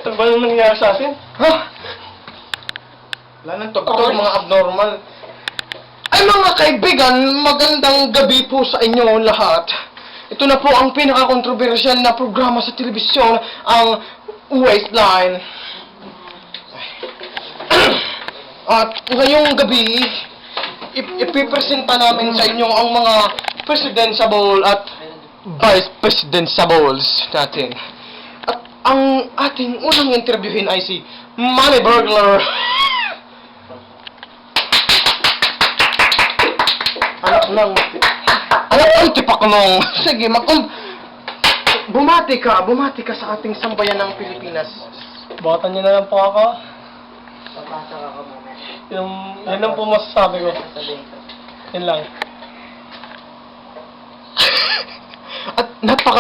Ito ba yung nangyayari sa atin? Ha? Wala nang tugtog, mga abnormal. Ay mga kaibigan, magandang gabi po sa inyo lahat. Ito na po ang pinaka-controversial na programa sa telebisyon, ang Waistline. At ngayong gabi, ipipresenta namin sa inyo ang mga presidentiable at vice presidentiables natin. At ang ating unang interviewin ay si Manny Burglar. Anak ng tipak nung. Sige, bumati ka sa ating sambayan ng Pilipinas. Bukatan niyo na lang po ako. Papasa ka muna. Yan lang po masasabi ko. Yan lang. At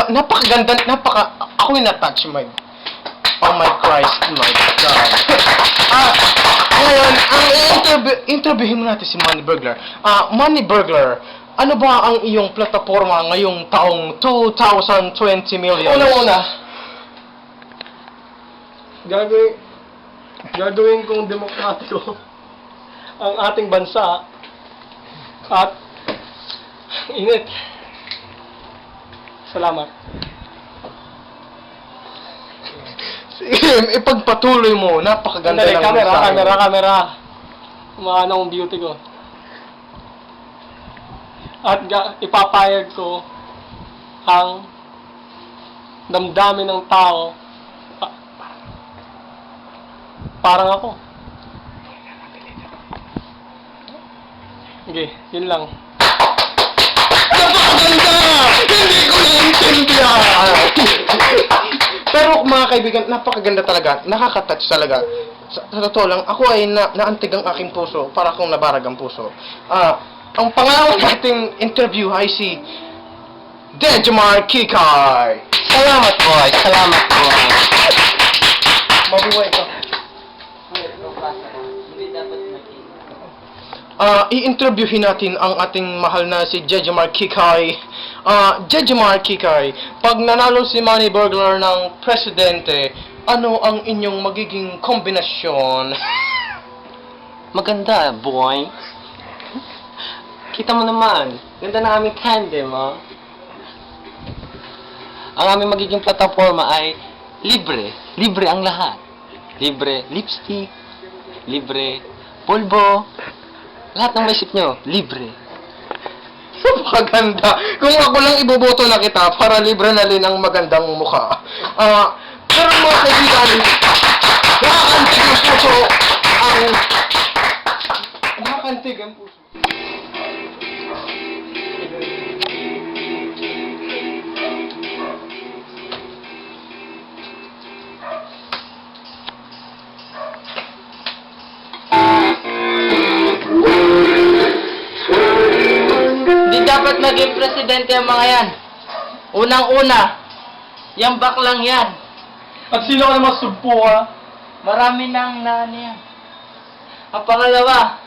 napakaganda, ako'y na-touch oh my Christ, my God. Ngayon, ang interviewin mo natin si Manny Burglar. Manny Burglar, ano ba ang iyong plataforma ngayong taong 2020 million? Una-una, gagawin kong demokratiko ang ating bansa at init. Salamat. Sige, ipagpatuloy mo. Napakaganda Dali, ng mensahe. camera. Umaano ang beauty ko. At ipapayag ko ang damdamin ng tao parang ako. Sige, yun lang. Napakaganda! Hindi ko naiintindihan! Pero mga kaibigan, napakaganda talaga. Nakaka-touch talaga. Sa totoo lang, ako ay naantig ang aking puso para akong nabarag ang puso. Ang pangalawang nating interview ay si Dejomar Kikay. Salamat, boy. Salamat, boy. Mabuhay ka. Hindi dapat makita. I-interviewin natin ang ating mahal na si Dejomar Kikay. Dejomar Kikay, pag nanalo si Manny Burglar ng presidente, ano ang inyong magiging kombinasyon? Maganda, boy. Kita mo naman. Ganda na aming tandem, ha? Ang aming magiging plataforma ay libre. Libre ang lahat. Libre lipstick. Libre pulbo. Lahat ng maisip nyo, libre. Napakaganda. Kung ako lang iboboto na kita para libre na rin ang magandang mukha. Pero mga kaibigan, nakakantig ang puso nakakantig ang puso. Di dapat maging presidente ang mga yan. Unang-una, yung baklang yan. At sino ka naman sugpo ka? Marami nang nani yan. Ang pangalawa,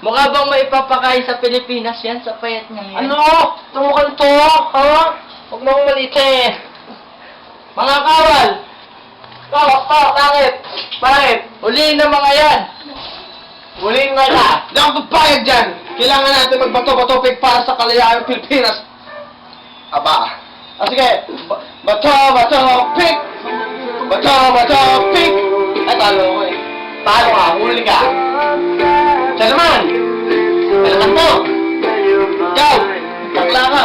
mukha bang maipapakain sa Pilipinas yan sa payat niyang yan? Ano? Tumukan to? Ha? Huwag mo akong malitin. Mga kawal! Bakit? Bakit? Huliin na mga yan! Huliin mo na! Hindi ako papayag dyan! Kailangan natin magbato-batopik para sa kalayaan ng Pilipinas. Aba. Sige. Bato-batopik! Bato-batopik! Ay, talo ko eh. Talo ka, huli ka. Siya naman! Kailangan mo! Ikaw! Bakla ka!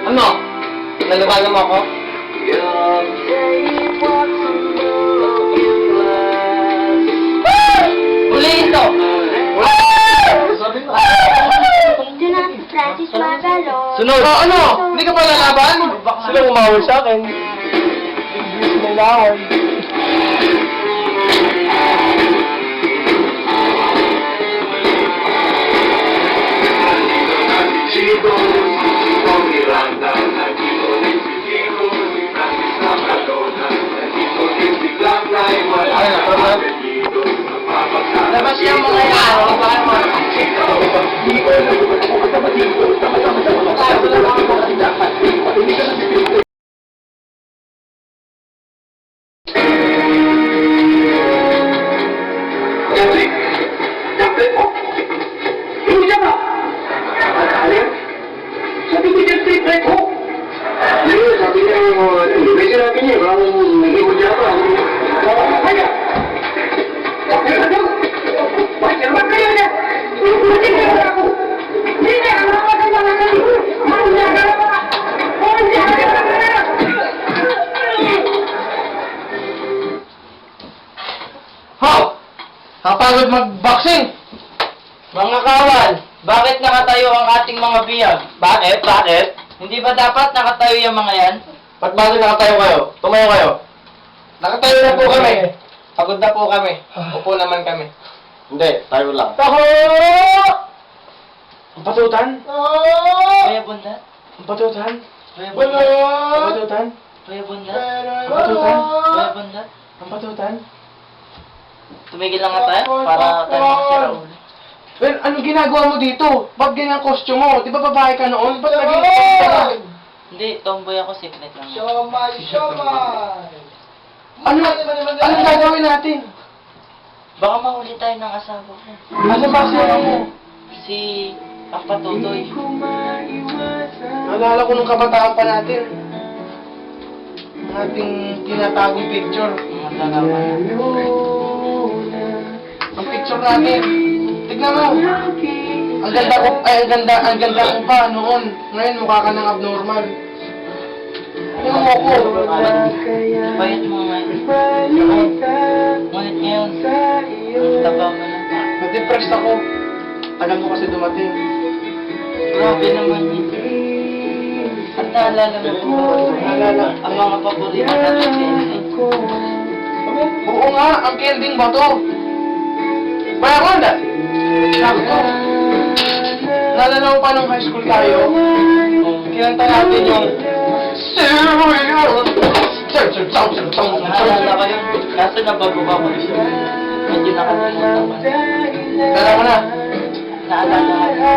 Ano? Nalabagan mo ako? Huliin to! Do not practice my ballot. Sunod! Ano? Hindi ka pa lalaban? Sila umaway sa akin. English na ilaway. Labas yung mga yan, baka mga... nakakapagod mag-boxing. Mga kawan, bakit nakatayo ang ating mga biyag? Bakit? Bakit? Hindi ba dapat nakatayo yung mga yan? Ba't bakit nakatayo kayo? Tumayo kayo. Nakatayo na po kami. Pagod na po kami. Upo naman kami. Hindi, tayo lang. Taho! Ang patutan? Kuya Bundat? Ang patutan? Kuya Ang Bundat? patutan? Kuya Bundat? Ang patutan? Kuya Bundat? Ang patutan? Tumigil lang nga tayo para tayo makasira ulo. Well, anong ginagawa mo dito? Ba't ganyan ang costume mo? Di ba babae ka noon? Ba't naging Hindi, tomboy ako, secret lang. Anong gagawin natin? Baka mahuli tayo ng asawa ko. Ano ba asawa mo? Si ang patutoy. Naalala ko nung kabataan pa natin. Ang ating tinatagong picture. Mga dalawa na. Ang picture natin. Tignan mo. Ang ganda ko, ay ang ganda ko pa noon. Ngayon mukha ka ng abnormal. Tingnan mo ko. Payat mo ngayon. Ngunit ngayon, tabaw mo na. Na-depressed ako. Tagal mo kasi dumating. Grabe naman yun. At naalala mo po ba? Naalala. Ang mga paborito natin candy. Oo nga, ang kending ba to? Kaya ko na. Sabi ko. Naalala mo pa nung high school tayo? Kinanta natin yung Naalala ko yun. Kaso nabababa ko siya. Medyo nakalimutan ko. Naalala mo na. Naalala ko.